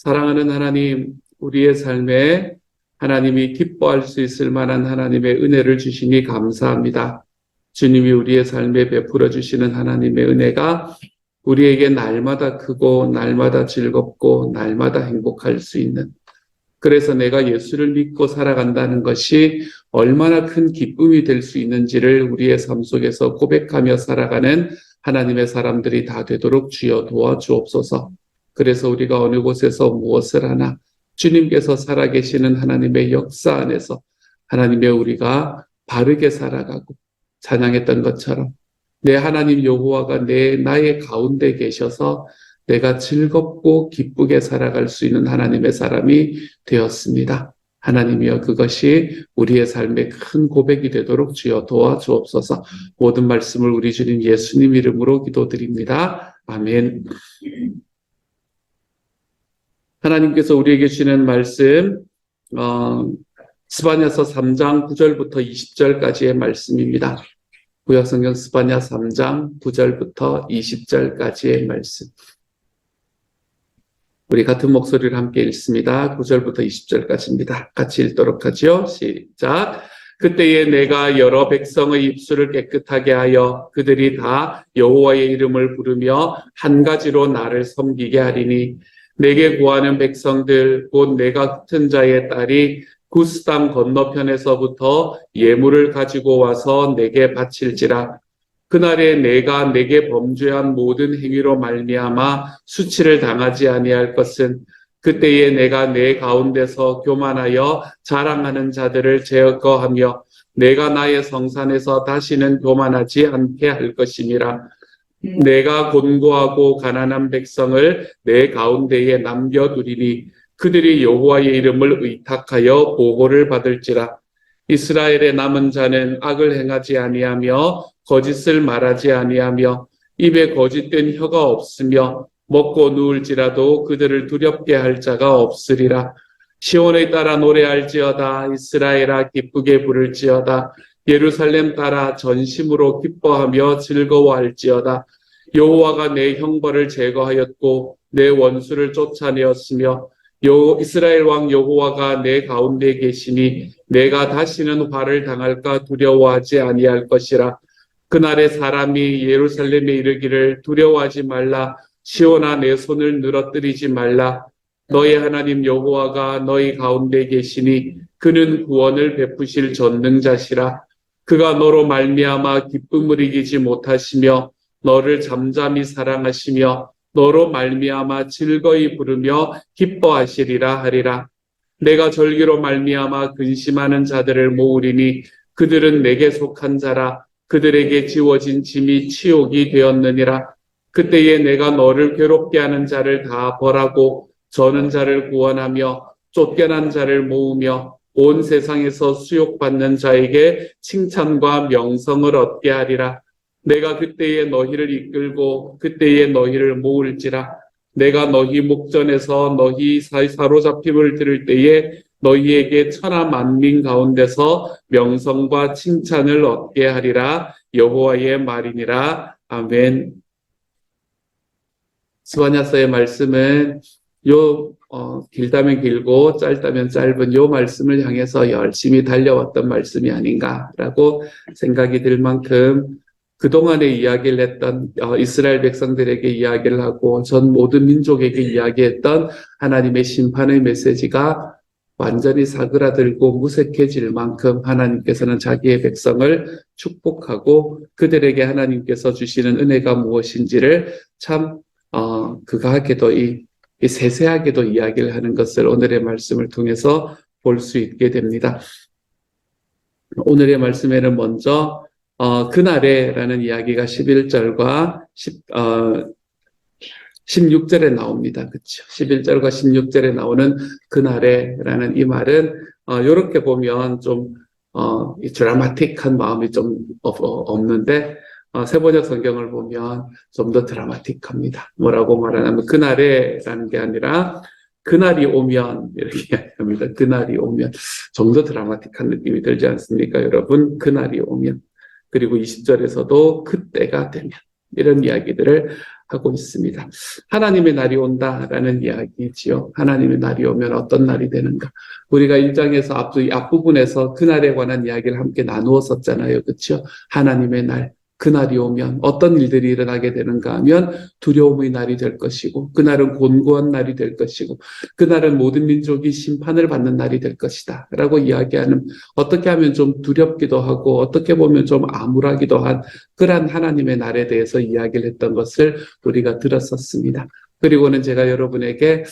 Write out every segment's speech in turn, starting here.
사랑하는 하나님, 우리의 삶에 하나님이 기뻐할 수 있을 만한 하나님의 은혜를 주시니 감사합니다. 주님이 우리의 삶에 베풀어 주시는 하나님의 은혜가 우리에게 날마다 크고 날마다 즐겁고 날마다 행복할 수 있는, 그래서 내가 예수를 믿고 살아간다는 것이 얼마나 큰 기쁨이 될 수 있는지를 우리의 삶 속에서 고백하며 살아가는 하나님의 사람들이 다 되도록 주여 도와주옵소서. 그래서 우리가 어느 곳에서 무엇을 하나 주님께서 살아계시는 하나님의 역사 안에서 하나님의 우리가 바르게 살아가고 찬양했던 것처럼 내 하나님 여호와가 나의 가운데 계셔서 내가 즐겁고 기쁘게 살아갈 수 있는 하나님의 사람이 되었습니다. 하나님이여, 그것이 우리의 삶의 큰 고백이 되도록 주여 도와주옵소서. 모든 말씀을 우리 주님 예수님 이름으로 기도드립니다. 아멘. 하나님께서 우리에게 주시는 말씀, 스바냐서 3장 9절부터 20절까지의 말씀입니다. 구약성경 스바냐 3장 9절부터 20절까지의 말씀. 우리 같은 목소리를 함께 읽습니다. 9절부터 20절까지입니다. 같이 읽도록 하죠. 시작. 그때에 내가 여러 백성의 입술을 깨끗하게 하여 그들이 다 여호와의 이름을 부르며 한 가지로 나를 섬기게 하리니, 내게 구하는 백성들 곧 내가 흩은 자의 딸이 구스 땅 건너편에서부터 예물을 가지고 와서 내게 바칠지라. 그날에 내가 내게 범죄한 모든 행위로 말미암아 수치를 당하지 아니할 것은, 그때에 내가 내 가운데서 교만하여 자랑하는 자들을 제거하며 내가 나의 성산에서 다시는 교만하지 않게 할 것임이라. 내가 곤고하고 가난한 백성을 내 가운데에 남겨두리니 그들이 여호와의 이름을 의탁하여 보호를 받을지라. 이스라엘의 남은 자는 악을 행하지 아니하며 거짓을 말하지 아니하며 입에 거짓된 혀가 없으며 먹고 누울지라도 그들을 두렵게 할 자가 없으리라. 시온에 따라 노래할지어다. 이스라엘아 기쁘게 부를지어다. 예루살렘 따라 전심으로 기뻐하며 즐거워할지어다. 여호와가 내 형벌을 제거하였고 내 원수를 쫓아내었으며 이스라엘 왕 여호와가 내 가운데 계시니 내가 다시는 화를 당할까 두려워하지 아니할 것이라. 그날에 사람이 예루살렘에 이르기를 두려워하지 말라. 시온아 내 손을 늘어뜨리지 말라. 너희 하나님 여호와가 너희 가운데 계시니 그는 구원을 베푸실 전능자시라. 그가 너로 말미암아 기쁨을 이기지 못하시며 너를 잠잠히 사랑하시며 너로 말미암아 즐거이 부르며 기뻐하시리라 하리라. 내가 절기로 말미암아 근심하는 자들을 모으리니 그들은 내게 속한 자라. 그들에게 지워진 짐이 치욕이 되었느니라. 그때에 내가 너를 괴롭게 하는 자를 다 벌하고 저는 자를 구원하며 쫓겨난 자를 모으며 온 세상에서 수욕받는 자에게 칭찬과 명성을 얻게 하리라. 내가 그때에 너희를 이끌고 그때에 너희를 모을지라. 내가 너희 목전에서 너희 사로잡힘을 들을 때에 너희에게 천하 만민 가운데서 명성과 칭찬을 얻게 하리라. 여호와의 말이니라. 아멘. 스바냐서의 말씀은 길다면 길고 짧다면 짧은 요 말씀을 향해서 열심히 달려왔던 말씀이 아닌가라고 생각이 들 만큼 그동안의 이야기를 했던 이스라엘 백성들에게 이야기를 하고 전 모든 민족에게 이야기했던 하나님의 심판의 메시지가 완전히 사그라들고 무색해질 만큼 하나님께서는 자기의 백성을 축복하고 그들에게 하나님께서 주시는 은혜가 무엇인지를 참 그가하게도 이 세세하게도 이야기를 하는 것을 오늘의 말씀을 통해서 볼 수 있게 됩니다. 오늘의 말씀에는 먼저 그날에라는 이야기가 11절과 16절에 나옵니다. 그렇죠? 11절과 16절에 나오는 그날에라는 이 말은 이렇게 보면 좀 드라마틱한 마음이 좀 없는데 세번역 성경을 보면 좀 더 드라마틱합니다. 뭐라고 말하냐면 그날에라는 게 아니라 그날이 오면 이렇게 이야기합니다. 그날이 오면 좀 더 드라마틱한 느낌이 들지 않습니까? 여러분, 그날이 오면. 그리고 20절에서도 그때가 되면 이런 이야기들을 하고 있습니다. 하나님의 날이 온다라는 이야기지요. 하나님의 날이 오면 어떤 날이 되는가? 우리가 1장에서 앞부분에서 그날에 관한 이야기를 함께 나누었었잖아요. 그렇죠? 하나님의 날, 그날이 오면 어떤 일들이 일어나게 되는가 하면 두려움의 날이 될 것이고, 그날은 곤고한 날이 될 것이고, 그날은 모든 민족이 심판을 받는 날이 될 것이다 라고 이야기하는, 어떻게 하면 좀 두렵기도 하고 어떻게 보면 좀 암울하기도 한 그러한 하나님의 날에 대해서 이야기를 했던 것을 우리가 들었었습니다. 그리고는 제가 여러분에게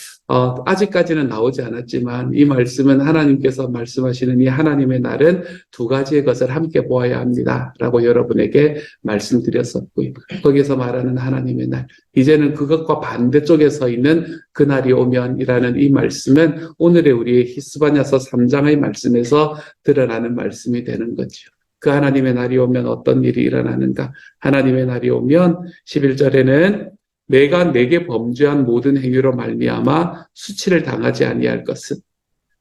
아직까지는 나오지 않았지만 이 말씀은 하나님께서 말씀하시는 이 하나님의 날은 두 가지의 것을 함께 보아야 합니다 라고 여러분에게 말씀드렸었고요. 거기서 말하는 하나님의 날, 이제는 그것과 반대쪽에 서 있는 그날이 오면이라는 이 말씀은 오늘의 우리의 히스바냐서 3장의 말씀에서 드러나는 말씀이 되는 거죠. 그 하나님의 날이 오면 어떤 일이 일어나는가? 하나님의 날이 오면 11절에는 내가 내게 범죄한 모든 행위로 말미암아 수치를 당하지 아니할 것은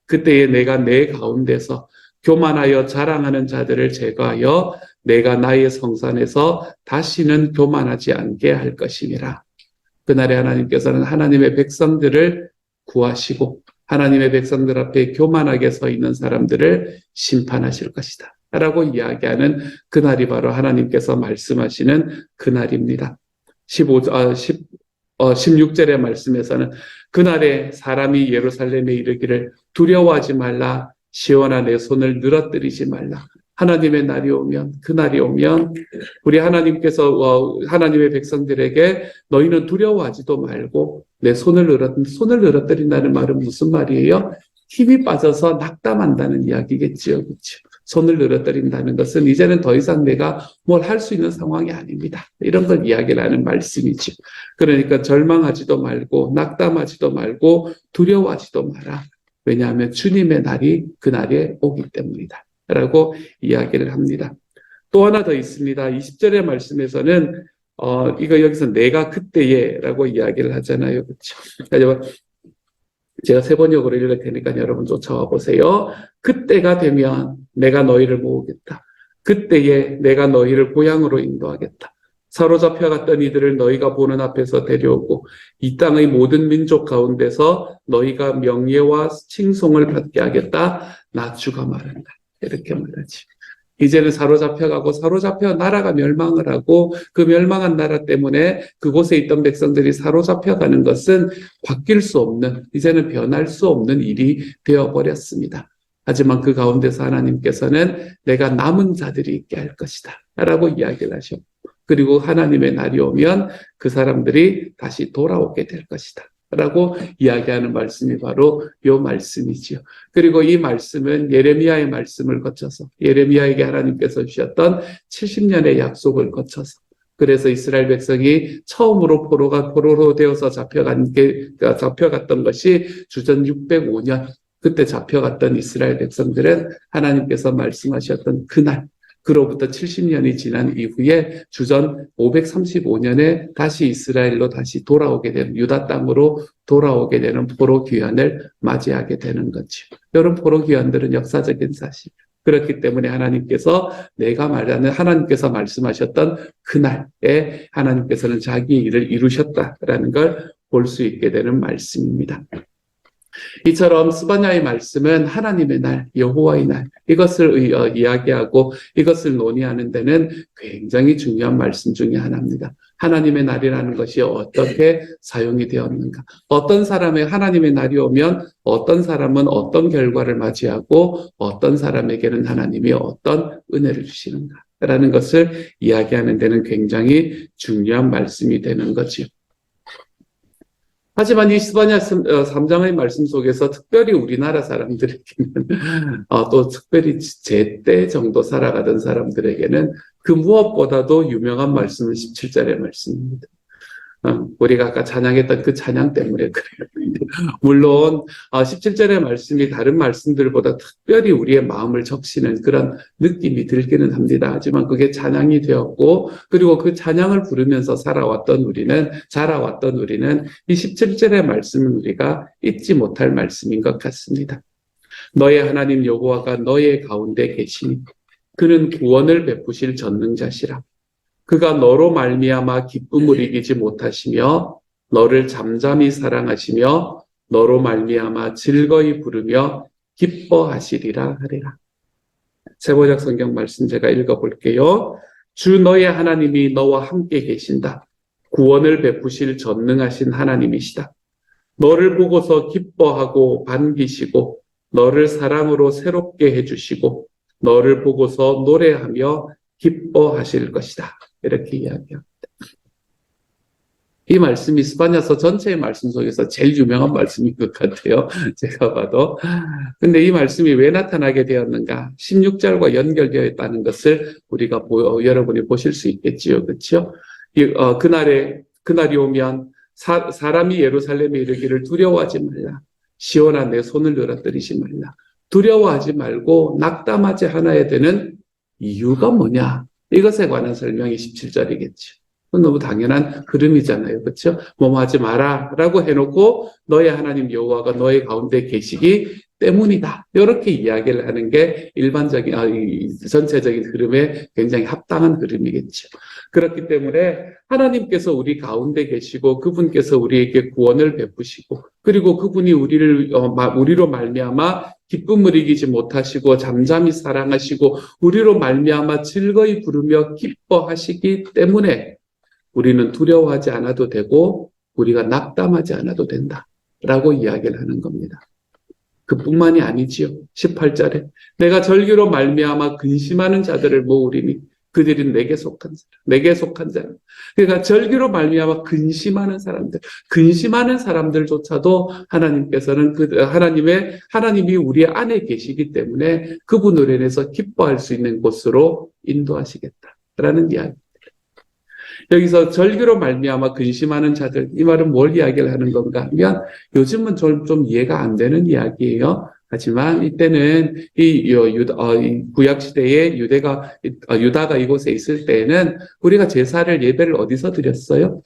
그때에 내가 내 가운데서 교만하여 자랑하는 자들을 제거하여 내가 나의 성산에서 다시는 교만하지 않게 할 것임이라. 그날에 하나님께서는 하나님의 백성들을 구하시고 하나님의 백성들 앞에 교만하게 서 있는 사람들을 심판하실 것이다 라고 이야기하는 그날이 바로 하나님께서 말씀하시는 그날입니다. 16절의 말씀에서는 그날에 사람이 예루살렘에 이르기를 두려워하지 말라, 시온아 내 손을 늘어뜨리지 말라. 하나님의 날이 오면, 그날이 오면 우리 하나님께서 하나님의 백성들에게 너희는 두려워하지도 말고 내 손을 늘어뜨린다는 말은 무슨 말이에요? 힘이 빠져서 낙담한다는 이야기겠지요. 그렇죠? 손을 늘어뜨린다는 것은 이제는 더 이상 내가 뭘 할 수 있는 상황이 아닙니다. 이런 걸 이야기를 하는 말씀이죠. 그러니까 절망하지도 말고 낙담하지도 말고 두려워하지도 마라. 왜냐하면 주님의 날이 그날에 오기 때문이다 라고 이야기를 합니다. 또 하나 더 있습니다. 20절의 말씀에서는 이거 여기서 내가 그때에 라고 이야기를 하잖아요. 그렇죠? 제가 세 번역으로 읽을 테니까 여러분 쫓아와 보세요. 그때가 되면 내가 너희를 모으겠다. 그때에 내가 너희를 고향으로 인도하겠다. 사로잡혀갔던 이들을 너희가 보는 앞에서 데려오고 이 땅의 모든 민족 가운데서 너희가 명예와 칭송을 받게 하겠다. 나 주가 말한다. 이렇게 말하지. 이제는 사로잡혀가고 사로잡혀 나라가 멸망을 하고 그 멸망한 나라 때문에 그곳에 있던 백성들이 사로잡혀가는 것은 바뀔 수 없는, 이제는 변할 수 없는 일이 되어버렸습니다. 하지만 그 가운데서 하나님께서는 내가 남은 자들이 있게 할 것이다 라고 이야기를 하셔. 그리고 하나님의 날이 오면 그 사람들이 다시 돌아오게 될 것이다 라고 이야기하는 말씀이 바로 이 말씀이지요. 그리고 이 말씀은 예레미야의 말씀을 거쳐서 예레미야에게 하나님께서 주셨던 70년의 약속을 거쳐서 그래서 이스라엘 백성이 처음으로 포로로 되어서 잡혀갔던 것이 주전 605년 그때 잡혀갔던 이스라엘 백성들은 하나님께서 말씀하셨던 그날 그로부터 70년이 지난 이후에 주전 535년에 다시 이스라엘로 다시 돌아오게 되는 유다 땅으로 돌아오게 되는 포로 귀환을 맞이하게 되는 거죠. 여러분 포로 귀환들은 역사적인 사실. 그렇기 때문에 하나님께서 하나님께서 말씀하셨던 그날에 하나님께서는 자기의 일을 이루셨다라는 걸 볼 수 있게 되는 말씀입니다. 이처럼 스바냐의 말씀은 하나님의 날, 여호와의 날 이것을 이야기하고 이것을 논의하는 데는 굉장히 중요한 말씀 중에 하나입니다. 하나님의 날이라는 것이 어떻게 사용이 되었는가? 어떤 사람의 하나님의 날이 오면 어떤 사람은 어떤 결과를 맞이하고 어떤 사람에게는 하나님이 어떤 은혜를 주시는가? 라는 것을 이야기하는 데는 굉장히 중요한 말씀이 되는 거죠. 하지만 이 스바냐 3장의 말씀 속에서 특별히 우리나라 사람들에게는 또 특별히 제때 정도 살아가던 사람들에게는 그 무엇보다도 유명한 말씀은 17절의 말씀입니다. 우리가 아까 찬양했던 그 찬양 때문에 그래요. 물론 17절의 말씀이 다른 말씀들보다 특별히 우리의 마음을 적시는 그런 느낌이 들기는 합니다. 하지만 그게 찬양이 되었고 그리고 그 찬양을 부르면서 자라왔던 우리는 이 17절의 말씀은 우리가 잊지 못할 말씀인 것 같습니다. 너의 하나님 여호와가 너의 가운데 계시니 그는 구원을 베푸실 전능자시라. 그가 너로 말미암아 기쁨을 이기지 못하시며 너를 잠잠히 사랑하시며 너로 말미암아 즐거이 부르며 기뻐하시리라 하리라. 세번역 성경 말씀 제가 읽어볼게요. 주 너의 하나님이 너와 함께 계신다. 구원을 베푸실 전능하신 하나님이시다. 너를 보고서 기뻐하고 반기시고 너를 사랑으로 새롭게 해주시고 너를 보고서 노래하며 기뻐하실 것이다. 이렇게 이야기합니다. 이 말씀이 스바냐서 전체의 말씀 속에서 제일 유명한 말씀인 것 같아요. 제가 봐도. 근데 이 말씀이 왜 나타나게 되었는가? 16절과 연결되어 있다는 것을 우리가 여러분이 보실 수 있겠지요. 그렇죠? 그날이 오면 사람이 예루살렘에 이르기를 두려워하지 말라. 시온아 내 손을 늘어뜨리지 말라. 두려워하지 말고 낙담하지 않아야 되는 이유가 뭐냐? 이것에 관한 설명이 17절이겠죠. 너무 당연한 흐름이잖아요. 그렇죠? 뭐뭐 하지 마라 라고 해놓고 너의 하나님 여호와가 너의 가운데 계시기 때문이다. 이렇게 이야기를 하는 게 일반적인 전체적인 흐름에 굉장히 합당한 흐름이겠죠. 그렇기 때문에 하나님께서 우리 가운데 계시고 그분께서 우리에게 구원을 베푸시고 그리고 그분이 우리로 말미암아 기쁨을 이기지 못하시고 잠잠히 사랑하시고 우리로 말미암아 즐거이 부르며 기뻐하시기 때문에 우리는 두려워하지 않아도 되고 우리가 낙담하지 않아도 된다라고 이야기를 하는 겁니다. 그뿐만이 아니지요. 18절에 내가 절기로 말미암아 근심하는 자들을 모으리니 그들이 내게 속한 자라. 그러니까 절기로 말미암아 근심하는 사람들조차도 하나님께서는 하나님이 우리 안에 계시기 때문에 그분으로 인해서 기뻐할 수 있는 곳으로 인도하시겠다라는 이야기. 여기서 절기로 말미암아 근심하는 자들, 이 말은 뭘 이야기를 하는 건가 하면 요즘은 좀 이해가 안 되는 이야기예요. 하지만 이때는 이 구약 시대에 유다가 이곳에 있을 때에는 우리가 예배를 어디서 드렸어요?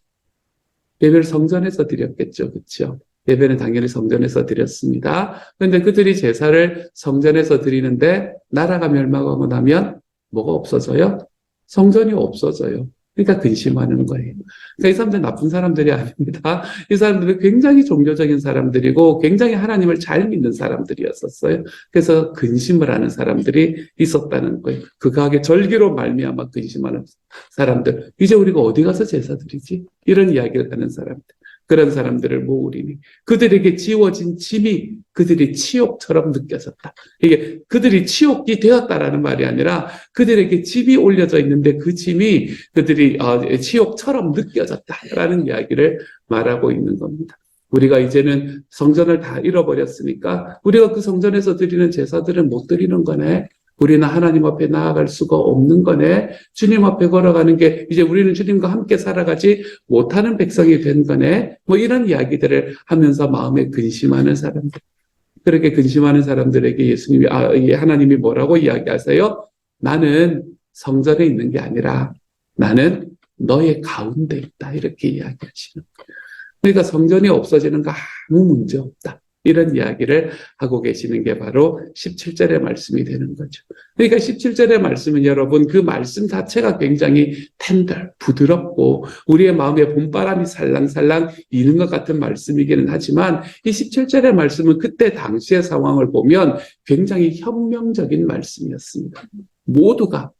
예배를 성전에서 드렸겠죠. 그렇죠? 예배는 당연히 성전에서 드렸습니다. 그런데 그들이 제사를 성전에서 드리는데 나라가 멸망하고 나면 뭐가 없어져요? 성전이 없어져요. 그러니까 근심하는 거예요. 그러니까 이 사람들은 나쁜 사람들이 아닙니다. 이 사람들은 굉장히 종교적인 사람들이고 굉장히 하나님을 잘 믿는 사람들이었었어요. 그래서 근심을 하는 사람들이 있었다는 거예요. 극악의 절기로 말미암아 근심하는 사람들. 이제 우리가 어디 가서 제사 드리지? 이런 이야기를 하는 사람들. 그런 사람들을 모으리니 그들에게 지워진 짐이 그들이 치욕처럼 느껴졌다. 이게 그들이 치욕이 되었다라는 말이 아니라 그들에게 짐이 올려져 있는데 그 짐이 그들이 치욕처럼 느껴졌다라는 이야기를 말하고 있는 겁니다. 우리가 이제는 성전을 다 잃어버렸으니까 우리가 그 성전에서 드리는 제사들은 못 드리는 거네. 우리는 하나님 앞에 나아갈 수가 없는 거네. 주님 앞에 걸어가는 게 이제 우리는 주님과 함께 살아가지 못하는 백성이 된 거네. 뭐 이런 이야기들을 하면서 마음에 근심하는 사람들. 그렇게 근심하는 사람들에게 하나님이 뭐라고 이야기하세요? 나는 성전에 있는 게 아니라 나는 너의 가운데 있다. 이렇게 이야기하시는 거예요. 그러니까 성전이 없어지는 거 아무 문제 없다. 이런 이야기를 하고 계시는 게 바로 17절의 말씀이 되는 거죠. 그러니까 17절의 말씀은 여러분 그 말씀 자체가 굉장히 부드럽고 우리의 마음에 봄바람이 살랑살랑 이는 것 같은 말씀이기는 하지만 이 17절의 말씀은 그때 당시의 상황을 보면 굉장히 혁명적인 말씀이었습니다. 모두가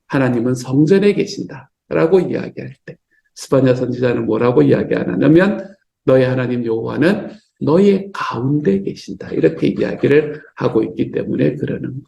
하나님은 성전에 계신다라고 이야기할 때 스바냐 선지자는 뭐라고 이야기하냐면 너의 하나님 여호와는 너의 가운데 계신다. 이렇게 이야기를 하고 있기 때문에 그러는 거예요.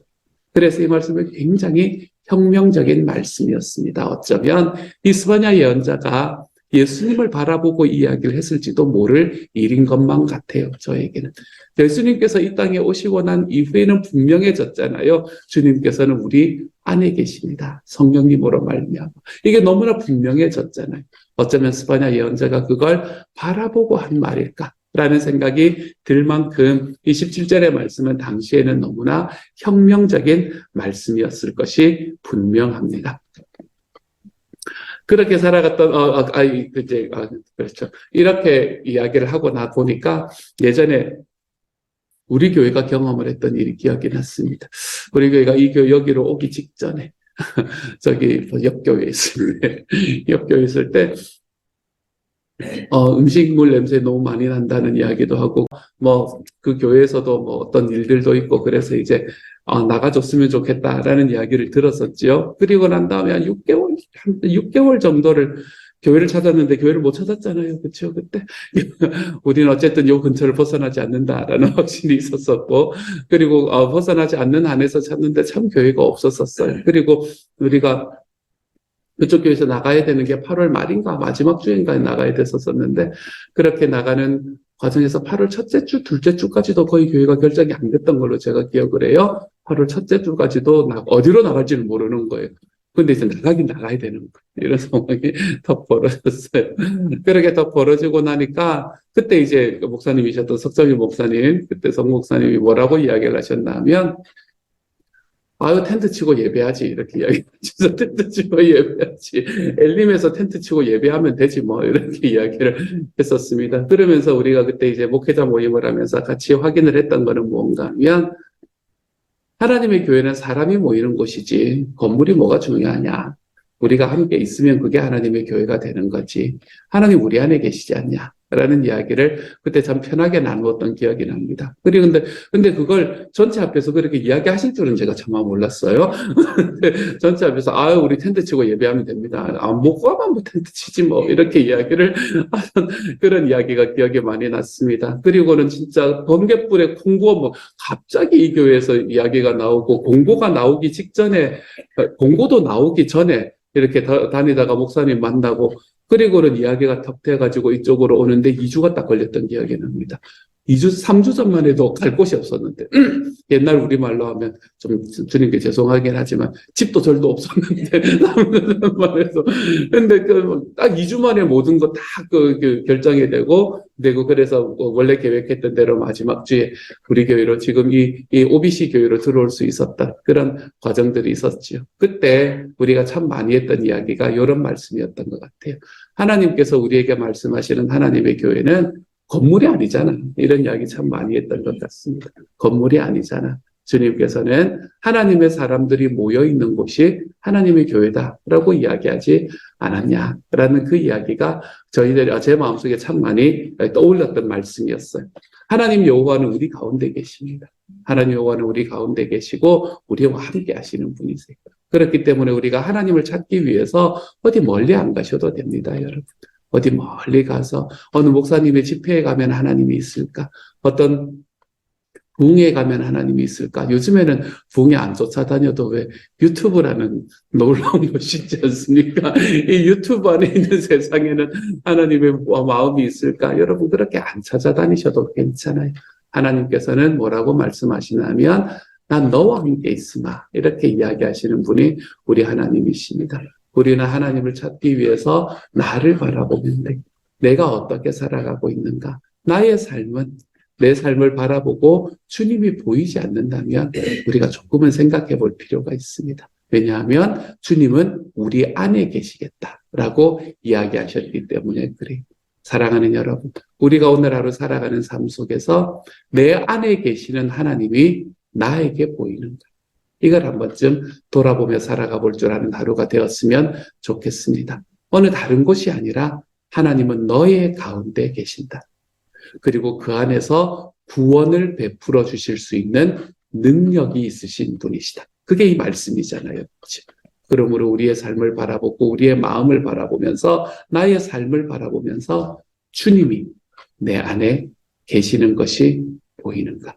그래서 이 말씀은 굉장히 혁명적인 말씀이었습니다. 어쩌면 이 스바냐 예언자가 예수님을 바라보고 이야기를 했을지도 모를 일인 것만 같아요. 저에게는. 예수님께서 이 땅에 오시고 난 이후에는 분명해졌잖아요. 주님께서는 우리 안에 계십니다. 성령님으로 말미암아. 이게 너무나 분명해졌잖아요. 어쩌면 스바냐 예언자가 그걸 바라보고 한 말일까? 라는 생각이 들 만큼 이 17절의 말씀은 당시에는 너무나 혁명적인 말씀이었을 것이 분명합니다. 그렇게 살아갔던, 그렇죠. 이렇게 이야기를 하고 나 보니까 예전에 우리 교회가 경험을 했던 일이 기억이 났습니다. 우리 교회가 여기로 오기 직전에 저기 옆교회에 있을 때, 옆교회에 있을 때, 음식물 냄새 너무 많이 난다는 이야기도 하고, 그 교회에서도 어떤 일들도 있고, 그래서 이제, 나가줬으면 좋겠다라는 이야기를 들었었지요. 그리고 난 다음에 한 6개월 정도를 교회를 찾았는데 교회를 못 찾았잖아요. 그렇죠? 그때. 우리는 어쨌든 요 근처를 벗어나지 않는다라는 확신이 있었었고, 그리고, 벗어나지 않는 안에서 찾는데 참 교회가 없었었어요. 그리고 우리가 그쪽 교회에서 나가야 되는 게 8월 말인가 마지막 주인가에 나가야 됐었는데 그렇게 나가는 과정에서 8월 첫째 주, 둘째 주까지도 거의 교회가 결정이 안 됐던 걸로 제가 기억을 해요. 8월 첫째 주까지도 어디로 나갈지는 모르는 거예요. 근데 이제 나가긴 나가야 되는 거예요. 이런 상황이 더 벌어졌어요. 그렇게 더 벌어지고 나니까 그때 이제 목사님이셨던 석정희 목사님, 그때 석 목사님이 뭐라고 이야기를 하셨냐면 아유, 텐트 치고 예배하지. 이렇게 이야기해서 텐트 치고 예배하지. 엘림에서 텐트 치고 예배하면 되지 뭐. 이렇게 이야기를 했었습니다. 그러면서 우리가 그때 이제 목회자 모임을 하면서 같이 확인을 했던 거는 뭔가 하면 하나님의 교회는 사람이 모이는 곳이지 건물이 뭐가 중요하냐. 우리가 함께 있으면 그게 하나님의 교회가 되는 거지. 하나님 우리 안에 계시지 않냐. 라는 이야기를 그때 참 편하게 나누었던 기억이 납니다. 그리고 근데 그걸 전체 앞에서 그렇게 이야기하실 줄은 제가 차마 몰랐어요. 전체 앞에서 아유 우리 텐트 치고 예배하면 됩니다. 못 가면 뭐 텐트 치지 뭐 이렇게 이야기를 하는 그런 이야기가 기억에 많이 났습니다. 그리고는 진짜 번갯불에 콩고 갑자기 이 교회에서 이야기가 나오고 공고가 나오기 직전에 공고도 나오기 전에 이렇게 다니다가 목사님 만나고 그리고는 이야기가 턱 돼가지고 이쪽으로 오는데 2주가 딱 걸렸던 기억이 납니다. 3주 전만 해도 갈 곳이 없었는데, 옛날 우리말로 하면 좀 주님께 죄송하긴 하지만, 집도 절도 없었는데, 3주 전만 해도. 근데 딱 2주 만에 모든 거 다 결정이 되고, 그래서 원래 계획했던 대로 마지막 주에 우리 교회로 지금 이 OBC 교회로 들어올 수 있었던 그런 과정들이 있었지요. 그때 우리가 참 많이 했던 이야기가 이런 말씀이었던 것 같아요. 하나님께서 우리에게 말씀하시는 하나님의 교회는 건물이 아니잖아. 이런 이야기 참 많이 했던 것 같습니다. 건물이 아니잖아. 주님께서는 하나님의 사람들이 모여있는 곳이 하나님의 교회다라고 이야기하지 않았냐라는 그 이야기가 제 마음속에 참 많이 떠올랐던 말씀이었어요. 하나님 여호와는 우리 가운데 계십니다. 하나님 여호와는 우리 가운데 계시고 우리와 함께 하시는 분이세요. 그렇기 때문에 우리가 하나님을 찾기 위해서 어디 멀리 안 가셔도 됩니다, 여러분. 어디 멀리 가서 어느 목사님의 집회에 가면 하나님이 있을까? 어떤 부흥에 가면 하나님이 있을까? 요즘에는 부흥에 안 쫓아다녀도 왜 유튜브라는 놀라운 것이 있지 않습니까? 이 유튜브 안에 있는 세상에는 하나님의 마음이 있을까? 여러분 그렇게 안 찾아다니셔도 괜찮아요. 하나님께서는 뭐라고 말씀하시냐면 난 너와 함께 있으마 이렇게 이야기하시는 분이 우리 하나님이십니다. 우리는 하나님을 찾기 위해서 나를 바라보면 돼. 내가 어떻게 살아가고 있는가? 나의 삶은 내 삶을 바라보고 주님이 보이지 않는다면 우리가 조금은 생각해 볼 필요가 있습니다. 왜냐하면 주님은 우리 안에 계시겠다라고 이야기하셨기 때문에 그래요. 사랑하는 여러분, 우리가 오늘 하루 살아가는 삶 속에서 내 안에 계시는 하나님이 나에게 보이는가? 이걸 한 번쯤 돌아보며 살아가 볼 줄 아는 하루가 되었으면 좋겠습니다. 어느 다른 곳이 아니라 하나님은 너의 가운데 계신다. 그리고 그 안에서 구원을 베풀어 주실 수 있는 능력이 있으신 분이시다. 그게 이 말씀이잖아요. 그렇죠? 그러므로 우리의 삶을 바라보고 우리의 마음을 바라보면서 나의 삶을 바라보면서 주님이 내 안에 계시는 것이 보이는가?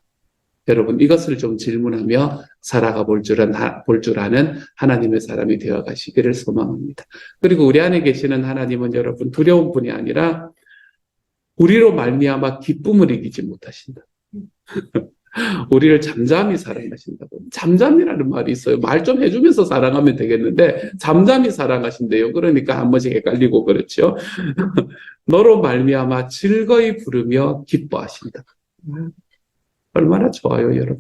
여러분 이것을 좀 질문하며 살아가 볼 줄 아는 하나님의 사람이 되어 가시기를 소망합니다. 그리고 우리 안에 계시는 하나님은 여러분 두려운 분이 아니라 우리로 말미암아 기쁨을 이기지 못하신다. 우리를 잠잠히 사랑하신다고. 잠잠이라는 말이 있어요. 말 좀 해주면서 사랑하면 되겠는데 잠잠히 사랑하신대요. 그러니까 한 번씩 헷갈리고 그렇죠. 너로 말미암아 즐거이 부르며 기뻐하신다. 얼마나 좋아요, 여러분.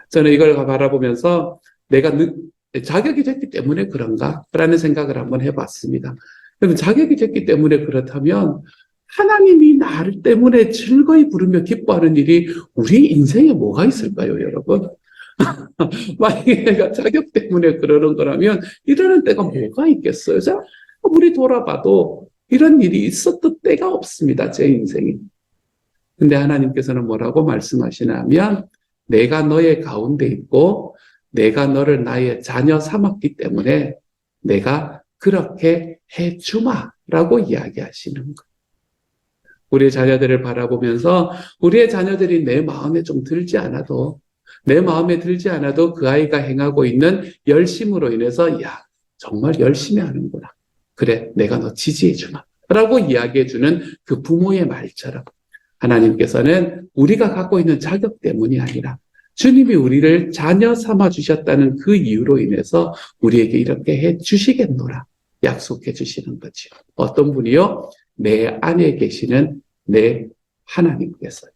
저는 이걸 바라보면서 내가 자격이 됐기 때문에 그런가? 라는 생각을 한번 해봤습니다. 그럼 자격이 됐기 때문에 그렇다면 하나님이 나를 때문에 즐거이 부르며 기뻐하는 일이 우리 인생에 뭐가 있을까요, 여러분? 만약에 내가 자격 때문에 그러는 거라면 이러는 때가 뭐가 있겠어요? 자, 아무리 돌아봐도 이런 일이 있었던 때가 없습니다. 제 인생이. 근데 하나님께서는 뭐라고 말씀하시냐면 내가 너의 가운데 있고 내가 너를 나의 자녀 삼았기 때문에 내가 그렇게 해주마라고 이야기하시는 거예요. 우리의 자녀들을 바라보면서 우리의 자녀들이 내 마음에 좀 들지 않아도 그 아이가 행하고 있는 열심으로 인해서 야, 정말 열심히 하는구나. 그래, 내가 너 지지해주마. 라고 이야기해주는 그 부모의 말처럼 하나님께서는 우리가 갖고 있는 자격 때문이 아니라 주님이 우리를 자녀 삼아 주셨다는 그 이유로 인해서 우리에게 이렇게 해 주시겠노라 약속해 주시는 거죠. 어떤 분이요? 내 안에 계시는 내 하나님께서요.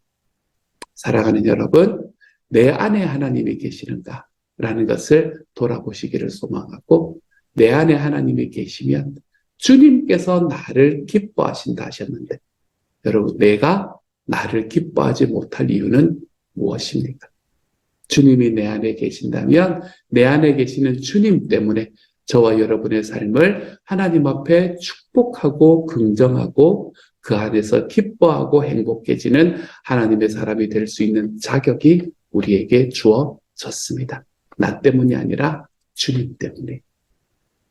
사랑하는 여러분, 내 안에 하나님이 계시는가라는 것을 돌아보시기를 소망하고 내 안에 하나님이 계시면 주님께서 나를 기뻐하신다 하셨는데 여러분, 내가 나를 기뻐하지 못할 이유는 무엇입니까? 주님이 내 안에 계신다면 내 안에 계시는 주님 때문에 저와 여러분의 삶을 하나님 앞에 축복하고 긍정하고 그 안에서 기뻐하고 행복해지는 하나님의 사람이 될 수 있는 자격이 우리에게 주어졌습니다. 나 때문이 아니라 주님 때문에.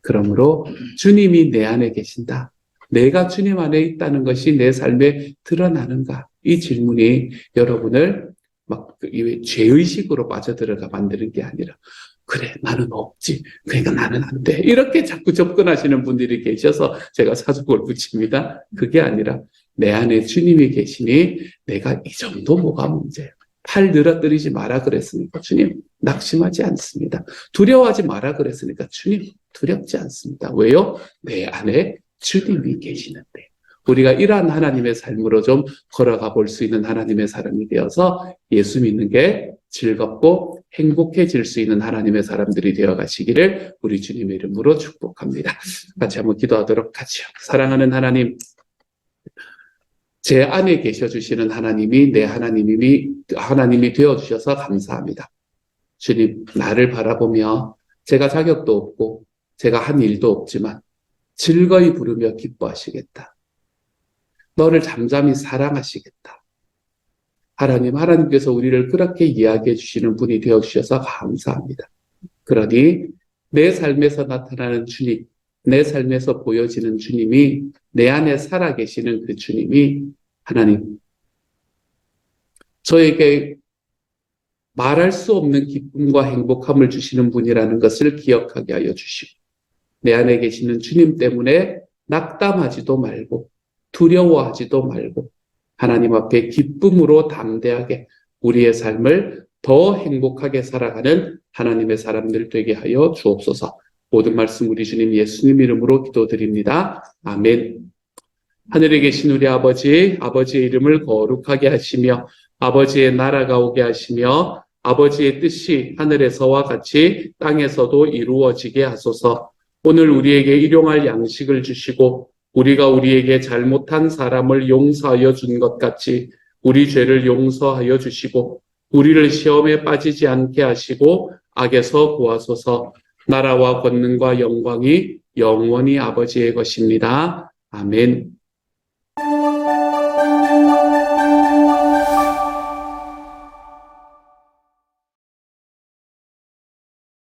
그러므로 주님이 내 안에 계신다. 내가 주님 안에 있다는 것이 내 삶에 드러나는가? 이 질문이 여러분을 막 죄의식으로 빠져들어가 만드는 게 아니라 그래 나는 없지 그러니까 나는 안 돼 이렇게 자꾸 접근하시는 분들이 계셔서 제가 사족을 붙입니다. 그게 아니라 내 안에 주님이 계시니 내가 이 정도 뭐가 문제예요. 팔 늘어뜨리지 마라 그랬으니까 주님 낙심하지 않습니다. 두려워하지 마라 그랬으니까 주님 두렵지 않습니다. 왜요? 내 안에 주님이 계시는데 우리가 이러한 하나님의 삶으로 좀 걸어가 볼 수 있는 하나님의 사람이 되어서 예수 믿는 게 즐겁고 행복해질 수 있는 하나님의 사람들이 되어 가시기를 우리 주님의 이름으로 축복합니다. 같이 한번 기도하도록 하죠. 사랑하는 하나님, 제 안에 계셔 주시는 하나님이 내 하나님이 되어 주셔서 감사합니다. 주님, 나를 바라보며 제가 자격도 없고 제가 한 일도 없지만 즐거이 부르며 기뻐하시겠다. 너를 잠잠히 사랑하시겠다. 하나님께서 우리를 그렇게 이야기해 주시는 분이 되어 주셔서 감사합니다. 그러니 내 삶에서 나타나는 주님, 내 삶에서 보여지는 주님이 내 안에 살아계시는 그 주님이 하나님, 저에게 말할 수 없는 기쁨과 행복함을 주시는 분이라는 것을 기억하게 하여 주시고 내 안에 계시는 주님 때문에 낙담하지도 말고 두려워하지도 말고 하나님 앞에 기쁨으로 담대하게 우리의 삶을 더 행복하게 살아가는 하나님의 사람들 되게 하여 주옵소서. 모든 말씀 우리 주님 예수님 이름으로 기도드립니다. 아멘. 하늘에 계신 우리 아버지, 아버지의 이름을 거룩하게 하시며 아버지의 나라가 오게 하시며 아버지의 뜻이 하늘에서와 같이 땅에서도 이루어지게 하소서. 오늘 우리에게 일용할 양식을 주시고 우리가 우리에게 잘못한 사람을 용서하여 준 것 같이 우리 죄를 용서하여 주시고 우리를 시험에 빠지지 않게 하시고 악에서 구하소서. 나라와 권능과 영광이 영원히 아버지의 것입니다. 아멘.